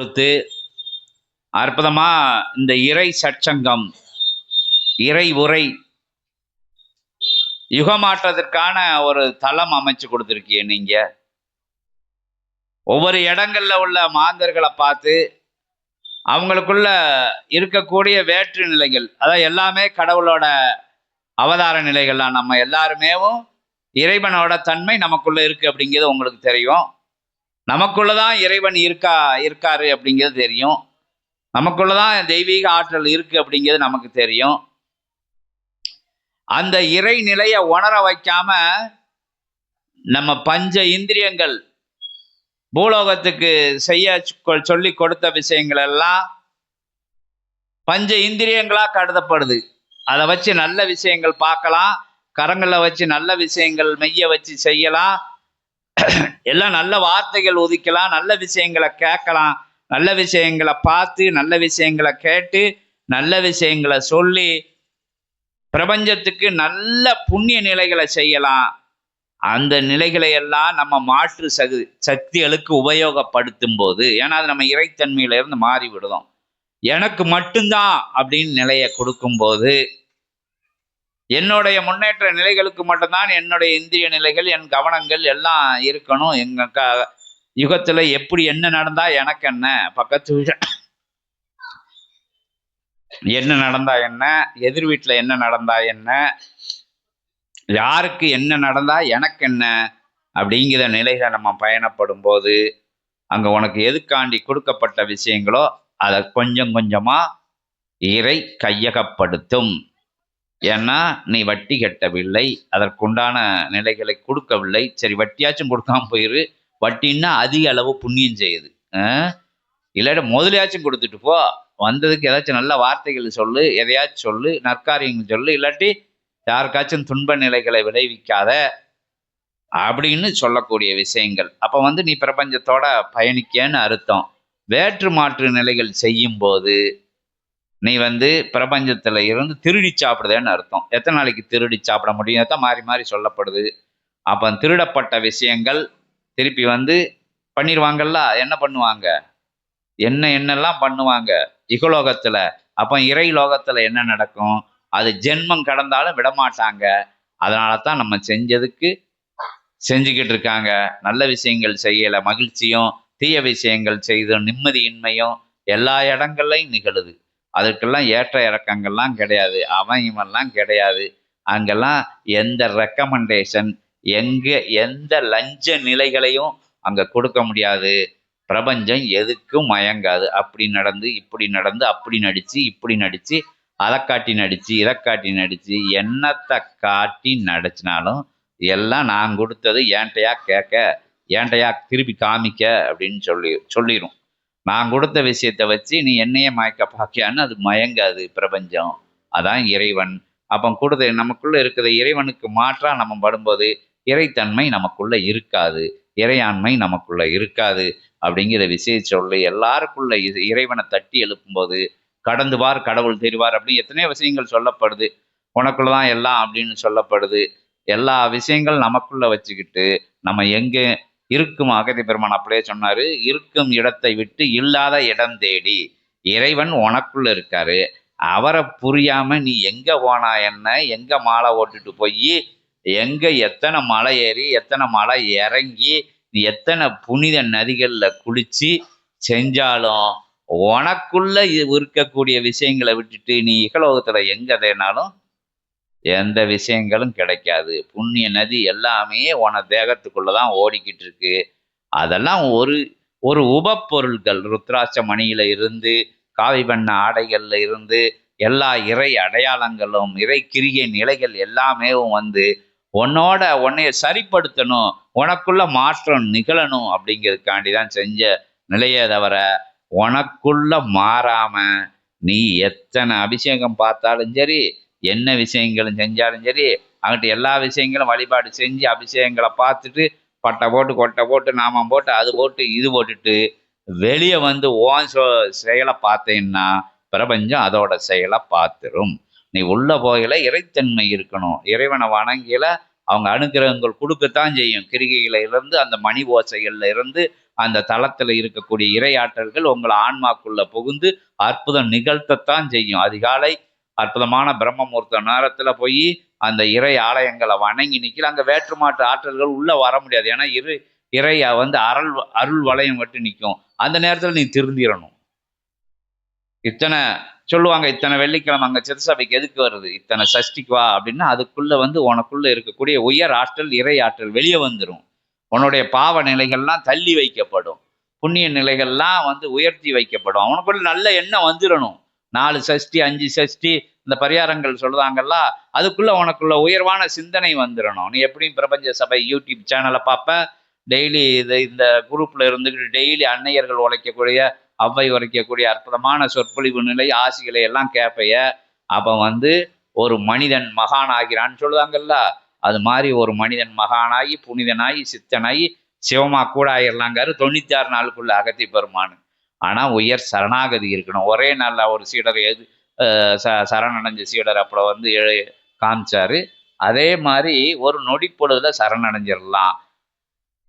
கொடுத்து அற்புதமா இந்த இறை சற்சங்கம், இறை உரை, யுகமாற்றத்திற்கான ஒரு தளம் அமைச்சு கொடுத்துருக்கீங்க. நீங்க ஒவ்வொரு இடங்கள்ல உள்ள மாந்தர்களை பார்த்து அவங்களுக்குள்ள இருக்கக்கூடிய வேற்று நிலைகள், அதாவது எல்லாமே கடவுளோட அவதார நிலைகள்லாம். நம்ம எல்லாருமேவும் இறைவனோட தன்மை நமக்குள்ள இருக்கு அப்படிங்கிறது உங்களுக்கு தெரியும். நமக்குள்ளதான் இறைவன் இருக்காரு அப்படிங்கிறது தெரியும். நமக்குள்ளதான் தெய்வீக ஆற்றல் இருக்கு அப்படிங்கிறது நமக்கு தெரியும். அந்த இறை நிலையை உணர வைக்காம நம்ம பஞ்ச இந்திரியங்கள் பூலோகத்துக்கு செய்ய சொல்லி கொடுத்த விஷயங்கள் எல்லாம் பஞ்ச இந்திரியங்களா கருதப்படுது. அதை வச்சு நல்ல விஷயங்கள் பார்க்கலாம், கரங்களை வச்சு நல்ல விஷயங்கள் மெய்ய வச்சு செய்யலாம், எல்லாம் நல்ல வார்த்தைகள் உதிக்கலாம், நல்ல விஷயங்களை கேட்கலாம், நல்ல விஷயங்களை பார்த்து நல்ல விஷயங்களை கேட்டு நல்ல விஷயங்களை சொல்லி பிரபஞ்சத்துக்கு நல்ல புண்ணிய நிலைகளை செய்யலாம். அந்த நிலைகளை எல்லாம் நம்ம மாற்று சக்திகளுக்கு உபயோகப்படுத்தும் போது, ஏன்னா அது நம்ம இறைத்தன்மையில இருந்து மாறி விடுதோம். எனக்கு மட்டும்தான் அப்படின்னு நிலையை கொடுக்கும்போது, என்னுடைய முன்னேற்ற நிலைகளுக்கு மட்டும்தான் என்னுடைய இந்திரிய நிலைகள், என் கவனங்கள் எல்லாம் இருக்கணும். எங்க யுகத்துல எப்படி என்ன நடந்தா எனக்கு என்ன, பக்கத்து என்ன நடந்தா என்ன, எதிர் வீட்டுல என்ன நடந்தா என்ன, யாருக்கு என்ன நடந்தா எனக்கு என்ன அப்படிங்கிற நிலைகளை நம்ம பயணப்படும் போது, அங்க உனக்கு எதுக்காண்டி கொடுக்கப்பட்ட விஷயங்களோ அதை கொஞ்சம் கொஞ்சமா இறை கையகப்படுத்தும். ஏன்னா நீ வட்டி கட்டவில்லை, அதற்குண்டான நிலைகளை கொடுக்கவில்லை. சரி, வட்டியாச்சும் கொடுக்காம போயிரு. வட்டின்னா அதிக அளவு புண்ணியம் செய்யுது. இல்லாட்ட முதலையாச்சும் கொடுத்துட்டு போ. வந்ததுக்கு ஏதாச்சும் நல்ல வார்த்தைகள் சொல்லு, எதையாச்சும் சொல்லு, நற்காரியங்கள் சொல்லு, இல்லாட்டி யாருக்காச்சும் துன்ப நிலைகளை விளைவிக்காத அப்படின்னு சொல்லக்கூடிய விஷயங்கள். அப்போ நீ பிரபஞ்சத்தோட பயணிக்கன்னு அர்த்தம். வேற்று மாற்று நிலைகள் செய்யும் போது நீ பிரபஞ்சத்துல இருந்து திருடி சாப்பிடுதேன்னு அர்த்தம். எத்தனை நாளைக்கு திருடி சாப்பிட முடியும்? தான் மாறி மாறி சொல்லப்படுது. அப்போ திருடப்பட்ட விஷயங்கள் திருப்பி பண்ணிடுவாங்கல்ல. என்ன பண்ணுவாங்க? என்னெல்லாம் பண்ணுவாங்க இகலோகத்துல. அப்போ இறை லோகத்துல என்ன நடக்கும்? அது ஜென்மம் கடந்தாலும் விடமாட்டாங்க. அதனால தான் நம்ம செஞ்சதுக்கு செஞ்சுக்கிட்டு இருக்காங்க. நல்ல விஷயங்கள் செய்யல மகிழ்ச்சியும், தீய விஷயங்கள் செய்தும் நிம்மதியின்மையும் எல்லா இடங்கள்லையும் நிகழுது. அதுக்கெல்லாம் ஏற்ற இறக்கங்கள்லாம் கிடையாது, அவன் இவன்லாம் கிடையாது. அங்கெல்லாம் எந்த ரெக்கமெண்டேஷன், எந்த லஞ்ச நிலைகளையும் அங்க கொடுக்க முடியாது. பிரபஞ்சம் எதுக்கும் மயங்காது. அப்படி நடந்து இப்படி நடந்து, அப்படி நடிச்சு இப்படி நடிச்சு, அதை காட்டி நடிச்சு இதை காட்டி நடிச்சு, என்னத்தை காட்டி நடிச்சினாலும் எல்லாம் நான் கொடுத்தது ஏன்ட்டையா கேட்க, ஏன்ட்டையா திருப்பி காமிக்க அப்படின்னு சொல்லிடும். நான் கொடுத்த விஷயத்தை வச்சு நீ என்னையே மயக்க பார்க்கியான்னு அது மயங்காது பிரபஞ்சம். அதான் இறைவன். அப்போ கொடுத்த நமக்குள்ள இருக்கிற இறைவனுக்கு மாற்றா நம்ம படும்போது இறைத்தன்மை நமக்குள்ள இருக்காது, இறையாண்மை நமக்குள்ள இருக்காது அப்படிங்கிற விஷயம் சொல்லி எல்லாருக்குள்ள இறைவனை தட்டி எழுப்பும்போது கடந்து வார் கடவுள் தெரிவார் அப்படின்னு எத்தனையோ விஷயங்கள் சொல்லப்படுது. உனக்குள்ளதான் எல்லாம் அப்படின்னு சொல்லப்படுது. எல்லா விஷயங்கள் நமக்குள்ள வச்சுக்கிட்டு நம்ம எங்க இருக்கும், அகதி பெருமான் அப்படியே சொன்னாரு, இருக்கும் இடத்தை விட்டு இல்லாத இடம் தேடி. இறைவன் உனக்குள்ள இருக்காரு. அவரை புரியாம நீ எங்க போனா என்ன, எங்க மாலை ஓட்டுட்டு போய் எங்க எத்தனை மலை ஏறி எத்தனை மலை இறங்கி எத்தனை புனித நதிகள்ல குளிச்சு செஞ்சாலும் உனக்குள்ள இருக்கக்கூடிய விஷயங்களை விட்டுட்டு நீ இகலோகத்துல எங்க தேனாலும் எந்த விஷயங்களும் கிடைக்காது. புண்ணிய நதி எல்லாமே உன தேகத்துக்குள்ளதான் ஓடிக்கிட்டு இருக்கு. அதெல்லாம் ஒரு உபப்பொருள்கள். ருத்ராட்ச மணியில இருந்து, காவி பண்ண ஆடைகள்ல இருந்து, எல்லா இறை அடையாளங்களும் இறை கிரிகை நிலைகள் எல்லாமே உன்னைய சரிப்படுத்தணும், உனக்குள்ள மாற்றம் நிகழணும் அப்படிங்கிறதுக்காண்டிதான் செஞ்ச நிலையை தவிர உனக்குள்ள மாறாம நீ எத்தனை அபிஷேகம் பார்த்தாலும் சரி, என்ன விஷயங்களும் செஞ்சாலும் சரி, அங்கிட்ட எல்லா விஷயங்களும் வழிபாடு செஞ்சு அபிஷேகங்களை பார்த்துட்டு பட்டை போட்டு கொட்டை போட்டு நாமம் போட்டு அது போட்டு இது போட்டுட்டு வெளியே ஓன் செயலை பார்த்தேன்னா பிரபஞ்சம் அதோட செயலை பார்த்துரும். நீ உள்ள போகல இறைத்தன்மை இருக்கணும். இறைவனை வணங்கில அவங்க அனுக்கிரகங்கள் கொடுக்கத்தான் செய்யும். கிரிகையில இருந்து அந்த மணி ஓசைகள்ல இருந்து அந்த தளத்துல இருக்கக்கூடிய இறையாற்றல்கள் உங்களை ஆன்மாக்குள்ள புகுந்து அற்புதம் நிகழ்த்தத்தான் செய்யும். அதிகாலை அற்புதமான பிரம்ம முகூர்த்த நேரத்துல போய் அந்த இறை ஆலயங்களை வணங்கி நிற்கிற அங்கே வேற்றுமாற்று ஆற்றல்கள் உள்ள வர முடியாது. ஏன்னா இறை வந்து அருள் வளையம் மட்டும் நிற்கும். அந்த நேரத்தில் நீ திருந்திடணும். இத்தனை சொல்லுவாங்க, இத்தனை வெள்ளிக்கிழமை அங்கே சிறுசபைக்கு எதுக்கு வருது, இத்தனை சஷ்டிக்கு வா அப்படின்னா அதுக்குள்ள வந்து உனக்குள்ள இருக்கக்கூடிய உயர் ஆற்றல் இறை ஆற்றல் வெளியே வந்துடும். உன்னுடைய பாவ நிலைகள்லாம் தள்ளி வைக்கப்படும், புண்ணிய நிலைகள்லாம் வந்து உயர்த்தி வைக்கப்படும். அவனுக்குள்ள நல்ல எண்ணம் வந்துடணும். 4 சஷ்டி 5 சஷ்டி இந்த பரிகாரங்கள் சொல்றாங்கல்ல, அதுக்குள்ள உனக்குள்ள உயர்வான சிந்தனை வந்துடணும். நீ எப்படியும் பிரபஞ்ச சபை யூடியூப் சேனலை பார்ப்ப, டெய்லி இந்த குரூப்ல இருந்துக்கிட்டு டெய்லி அன்னையர்கள் உழைக்கக்கூடிய அவ்வை உரைக்கக்கூடிய அற்புதமான சொற்பொழிவு நிலை ஆசிகளை எல்லாம் கேட்பைய. அப்போ வந்து ஒரு மனிதன் மகான் ஆகிறான்னு சொல்லுவாங்கல்ல, அது மாதிரி ஒரு மனிதன் மகானாகி புனிதனாகி சித்தனாகி சிவமா கூட ஆயிடலாங்காரு 96 நாளுக்குள்ள அகத்தி பெருமானு. ஆனால் உயர் சரணாகதி இருக்கணும். ஒரே நாளில் ஒரு சீடர் சரணடைஞ்ச சீடர் அப்புறம் வந்து காமிச்சாரு. அதே மாதிரி ஒரு நொடி பொழுதுல சரணடைஞ்சிடலாம்.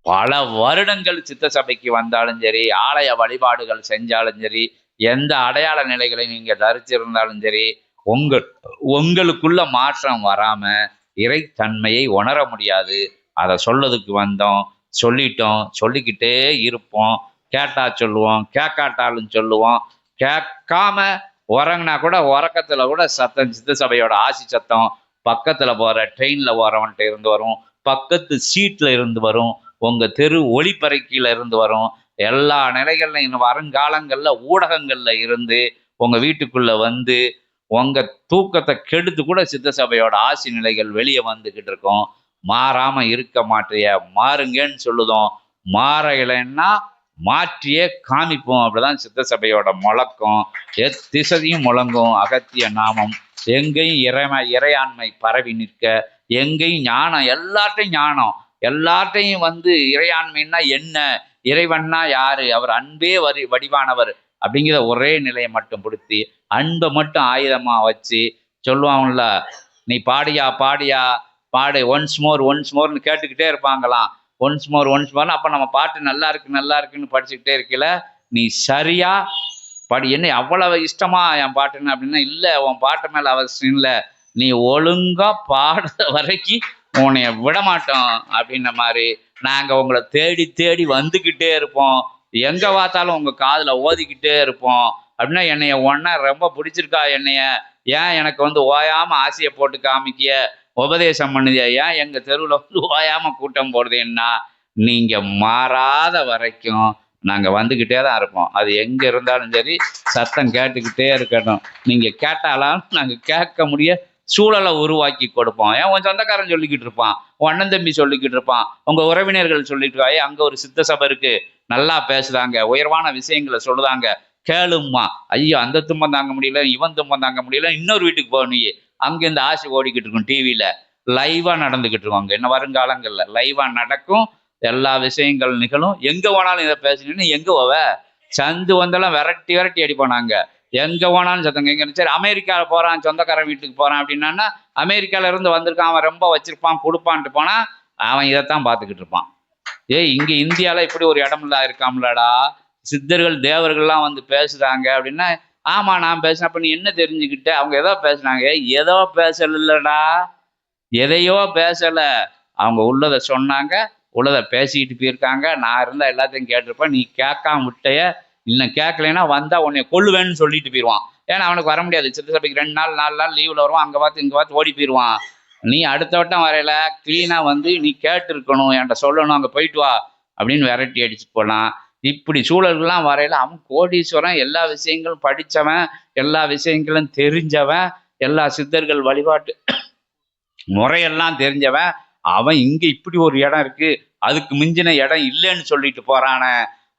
பல வருடங்கள் சித்த சபைக்கு வந்தாலும் சரி, ஆலய வழிபாடுகள் செஞ்சாலும் சரி, எந்த அடையாள நிலைகளை நீங்க தரிச்சிருந்தாலும் சரி, உங்களுக்குள்ள மாற்றம் வராம இறைத்தன்மையை உணர முடியாது. அதை சொல்லதுக்கு வந்தோம், சொல்லிட்டோம், சொல்லிக்கிட்டே இருப்போம். கேட்டா சொல்லுவோம், கேட்காட்டாலும் சொல்லுவோம். கேட்காம உறங்கினா கூட உறக்கத்துல கூட சத்தம், சித்த சபையோட ஆசி சத்தம் பக்கத்துல போற ட்ரெயின்ல போறவன்ட்டு இருந்து வரும், பக்கத்து சீட்ல இருந்து வரும், உங்க தெரு ஒளிப்பறைக்கில இருந்து வரும். எல்லா நிலைகள்ல இன்னும் வருங்காலங்கள்ல ஊடகங்கள்ல இருந்து உங்க வீட்டுக்குள்ள வந்து உங்க தூக்கத்தை கெடுத்து கூட சித்த சபையோட ஆசி நிலைகள் வெளியே வந்துகிட்டு இருக்கோம். மாறாம இருக்க மாட்டிய, மாறுங்கன்னு சொல்லுதோம். மாற இல்லைன்னா மாற்றியே காமிப்போம். அப்படிதான் சித்த சபையோட முழக்கம். திசையும் முழங்கும் அகத்திய நாமம். எங்கேயும் இறையாண்மை பரவி நிற்க, எங்கேயும் ஞானம், எல்லார்ட்டையும் ஞானம், எல்லார்ட்டையும் வந்து இறையாண்மைன்னா என்ன, இறைவன்னா யாரு, அவர் அன்பே வடிவானவர் அப்படிங்கிற ஒரே நிலையை மட்டும் பிடிச்சி அன்பை மட்டும் ஆயுதமா வச்சு சொல்லுவாங்கல்ல, நீ பாடியா பாடியா பாடு, ஒன்ஸ் மோர்னு கேட்டுக்கிட்டே இருப்பாங்களாம். ஒன்ஸ் மோர் அப்போ நம்ம பாட்டு நல்லா இருக்குன்னு படிச்சுக்கிட்டே இருக்கல. நீ சரியா பாடி, என்ன அவ்வளவு இஷ்டமா என் பாட்டுன்னு அப்படின்னா, இல்லை உன் பாட்டு மேலே அவசியம் இல்லை, நீ ஒழுங்கா பாடுற வரைக்கும் உன்னைய விட மாட்டோம் அப்படின்ன மாதிரி நாங்கள் உங்களை தேடி தேடி வந்துக்கிட்டே இருப்போம். எங்கே பார்த்தாலும் உங்கள் காதில் ஓதிக்கிட்டே இருப்போம். அப்படின்னா என்னைய ஒன்னா ரொம்ப பிடிச்சிருக்கா, என்னைய ஏன் எனக்கு வந்து ஓயாமல் ஆசையை போட்டு காமிக்கிய, உபதேசம் பண்ணுதியா, ஏன் எங்கள் தெருவில் வந்து ஓயாமல் கூட்டம் போடுறதுன்னா, நீங்கள் மாறாத வரைக்கும் நாங்கள் வந்துக்கிட்டே தான் இருப்போம். அது எங்கே இருந்தாலும் சரி சத்தம் கேட்டுக்கிட்டே இருக்கட்டும். நீங்கள் கேட்டாலும் நாங்கள் கேட்க முடிய சூழலை உருவாக்கி கொடுப்போம். ஏன் உன் சொந்தக்காரன் சொல்லிக்கிட்டு இருப்பான், உன் அண்ணன் தம்பி சொல்லிக்கிட்டு இருப்பான், உங்கள் உறவினர்கள் சொல்லிட்டு இருக்காயே அங்கே ஒரு சித்த சபை இருக்கு, நல்லா பேசுதாங்க, உயர்வான விஷயங்களை சொல்லுதாங்க, கேளும்மா. ஐயோ அந்த துன்பம் தாங்க முடியல, இவன் துன்பம் தாங்க முடியல, இன்னொரு வீட்டுக்கு போகணும். அங்கே இந்த ஆசை ஓடிக்கிட்டு இருக்கும், டிவியில் லைவாக நடந்துக்கிட்டு இருக்கோம். அங்கே என்ன வருங்காலங்களில் லைவாக நடக்கும், எல்லா விஷயங்கள் நிகழும். எங்கே போனாலும் இதை பேசுனீங்கன்னா எங்கே போவ, சந்து வந்தெல்லாம் விரட்டி அடிப்போம். நாங்கள் எங்கே போனாலும் சத்தங்க. எங்கே சரி அமெரிக்காவில் போகிறான், சொந்தக்காரன் வீட்டுக்கு போகிறான் அப்படின்னா, அமெரிக்காவில் இருந்து வந்திருக்கான், அவன் ரொம்ப வச்சிருப்பான் கொடுப்பான்ட்டு போனால் அவன் இதைத்தான் பார்த்துக்கிட்டு இருப்பான். இங்கே இந்தியாவில் இப்படி ஒரு இடம்ல இருக்காம்லடா, சித்தர்கள் தேவர்கள்லாம் வந்து பேசுகிறாங்க அப்படின்னா, ஆமாம் நான் பேசுனேன். அப்போ நீ என்ன தெரிஞ்சுக்கிட்ட, அவங்க ஏதோ பேசுனாங்க, ஏதோ பேசலடா, எதையோ பேசலை, அவங்க உள்ளதை சொன்னாங்க, உள்ளதை பேசிக்கிட்டு போயிருக்காங்க. நான் இருந்தால் எல்லாத்தையும் கேட்டிருப்பேன், நீ கேட்காம விட்டைய, இல்லை கேட்கலைன்னா வந்தால் உன்னை கொள்ளுவேன்னு சொல்லிட்டு போயிடுவான். ஏன்னா அவனுக்கு வர முடியாது, சித்த சபைக்கு 2 நாள் 4 நாள் லீவில் வருவான், அங்கே பார்த்து இங்கே பார்த்து ஓடி போயிடுவான். நீ அடுத்த வட்டம் வரையில க்ளீனாக வந்து நீ கேட்டு இருக்கணும், என்கிட்ட சொல்லணும், அங்கே போயிட்டு வா அப்படின்னு விரட்டி அடிச்சுட்டு போகலாம். இப்படி சூழல்கள்லாம் வரையில அவன் கோடீஸ்வரன், எல்லா விஷயங்களும் படித்தவன், எல்லா விஷயங்களும் தெரிஞ்சவன், எல்லா சித்தர்கள் வழிபாட்டு முறையெல்லாம் தெரிஞ்சவன், அவன் இங்கே இப்படி ஒரு இடம் இருக்கு, அதுக்கு மிஞ்சின இடம் இல்லைன்னு சொல்லிட்டு போறான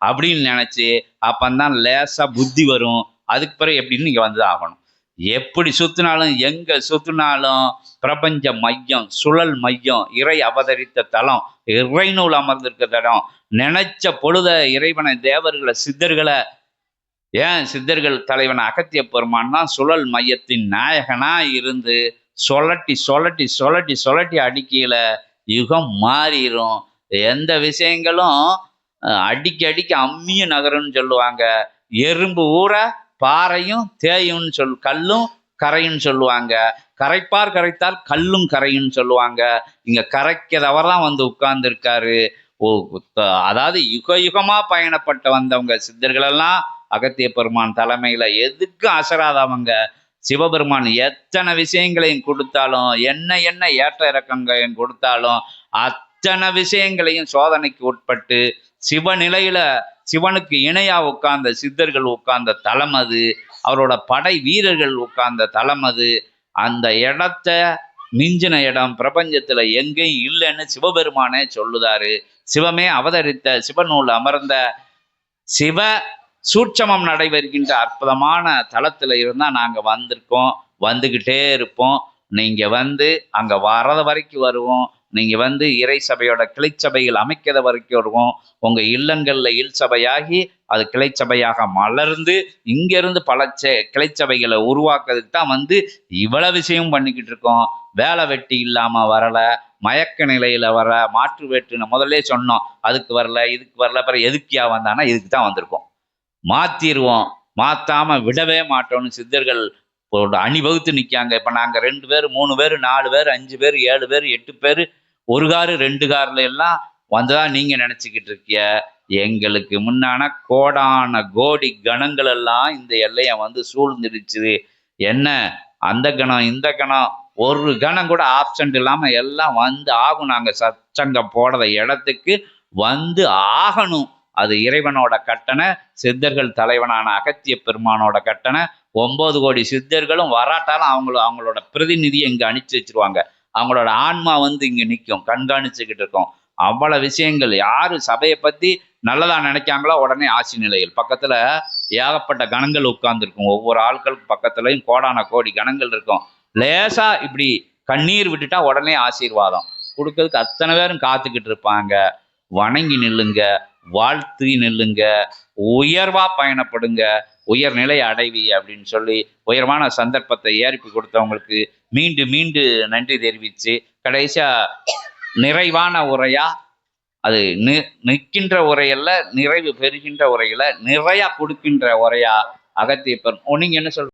அப்படின்னு நினைச்சு அப்பந்தான் லேசா புத்தி வரும். அதுக்கு பிறகு எப்படின்னு இங்கே வந்து ஆகணும். எப்படி சுத்தினாலும் எங்க சுத்தினாலும் பிரபஞ்ச மையம், சுழல் மையம், இறை அவதரித்த தலம், இறை நூல் அமர்ந்திருக்க தடம், நினைச்ச பொழுத இறைவனை தேவர்களை சித்தர்களை, ஏன் சித்தர்கள் தலைவன் அகத்திய பெருமான் தான் சுழல் மையத்தின் நாயகனா இருந்து சொல்லட்டி அடிக்கையில யுகம் மாறிடும். எந்த விஷயங்களும் அடிக்க அடிக்க அம்மியும் நகரும்னு சொல்லுவாங்க. எறும்பு ஊற பாறையும் தேயும்னு கல்லும் கரையும்னு சொல்லுவாங்க. கரைப்பார் கரைத்தால் கல்லும் கரையும்னு சொல்லுவாங்க. இங்க கரைக்கிறவர் தான் வந்து உட்கார்ந்துருக்காரு. அதாவது யுக யுகமா பயணப்பட்டு வந்தவங்க சித்தர்கள் எல்லாம் அகத்திய பெருமான் தலைமையில எதுக்கும் அசராதவங்க. சிவபெருமான் எத்தனை விஷயங்களையும் கொடுத்தாலும், என்ன என்ன ஏற்ற இறக்கங்களையும் கொடுத்தாலும், அத்தனை விஷயங்களையும் சோதனைக்கு உட்பட்டு சிவநிலையில சிவனுக்கு இணையா உட்கார்ந்த சித்தர்கள் உட்கார்ந்த தலம் அது. அவரோட படை வீரர்கள் உட்கார்ந்த தலம் அது. அந்த இடத்த மிஞ்சின இடம் பிரபஞ்சத்துல எங்கேயும் இல்லைன்னு சிவபெருமானே சொல்லுதாரு. சிவமே அவதரித்த சிவநூல் அமர்ந்த சிவ சூட்சமம் நடைபெறுகின்ற அற்புதமான தளத்துல இருந்தா நாங்க வந்திருக்கோம், வந்துகிட்டே இருப்போம். நீங்க வந்து அங்க வரத வரைக்கும் வருவோம். நீங்க வந்து இறை சபையோட கிளைச்சபைகள் அமைக்கிற வரைக்கும் வருவோம். உங்க இல்லங்கள்ல இல் சபையாகி அது கிளைச்சபையாக மலர்ந்து இங்கிருந்து பல கிளைச்சபைகளை உருவாக்குறதுக்கு தான் வந்து இவ்வளவு விஷயம் பண்ணிக்கிட்டு இருக்கோம். வேலை வெட்டி இல்லாம வரல, மயக்க நிலையில வர மாற்று வேற்றுன்னு முதல்ல சொன்னோம். அதுக்கு வரல, இதுக்கு வரல, அப்புறம் எதுக்கியா வந்தானா இதுக்கு தான் வந்திருக்கோம். மாத்திருவோம், மாத்தாம விடவே மாட்டோம்னு சித்தர்கள் அணிவகுத்து நிற்காங்க. இப்போ நாங்கள் 2 பேர் 3 பேர் 4 பேர் 5 பேர் 7 பேர் 8 பேர் 1 காரு 2 கார்ல எல்லாம் வந்துதான் நீங்க நினைச்சுக்கிட்டு இருக்கிய. எங்களுக்கு முன்னான கோடான கோடி கணங்கள் எல்லாம் இந்த எல்லையை வந்து சூழ்ந்துடுச்சு. என்ன அந்த கணம் இந்த கணம் ஒரு கணம் கூட ஆப்சண்ட் இல்லாம எல்லாம் வந்து ஆகும். நாங்க சச்சங்கம் போடுற இடத்துக்கு வந்து ஆகணும். அது இறைவனோட கட்டணை, சித்தர்கள் தலைவனான அகத்திய பெருமானோட கட்டணை. 9 கோடி சித்தர்களும் வராட்டாலும் அவங்களோட பிரதிநிதியை இங்க அனுப்பிச்சு வச்சிருவாங்க. அவங்களோட ஆன்மா வந்து இங்க நிற்கும், கண்காணிச்சுக்கிட்டு இருக்கோம். அவ்வளவு விஷயங்கள். யாரு சபையை பத்தி நல்லதா நினைக்காங்களோ உடனே ஆட்சி நிலையில் பக்கத்துல ஏகப்பட்ட கணங்கள் உட்கார்ந்துருக்கும். ஒவ்வொரு ஆட்களுக்கு பக்கத்துலயும் கோடான கோடி கணங்கள் இருக்கும். லேசா இப்படி கண்ணீர் விட்டுட்டா உடனே ஆசீர்வாதம் கொடுக்கறதுக்கு அத்தனை பேரும் காத்துக்கிட்டு இருப்பாங்க. வணங்கி நில்லுங்க, வாழ்த்து நில்லுங்க, உயர்வா பயணப்படுங்க, உயர்நிலை அடைவி அப்படின்னு சொல்லி உயர்வான சந்தர்ப்பத்தை ஏற்பி கொடுத்தவங்களுக்கு மீண்டு மீண்டு நன்றி தெரிவித்து கடைசியா நிறைவான உரையா, அது நிற்கின்ற உரையல்ல, நிறைவு பெறுகின்ற உரையில நிறையா கொடுக்கின்ற உரையா அகத்திய பெரும். நீங்க என்ன சொல்ற?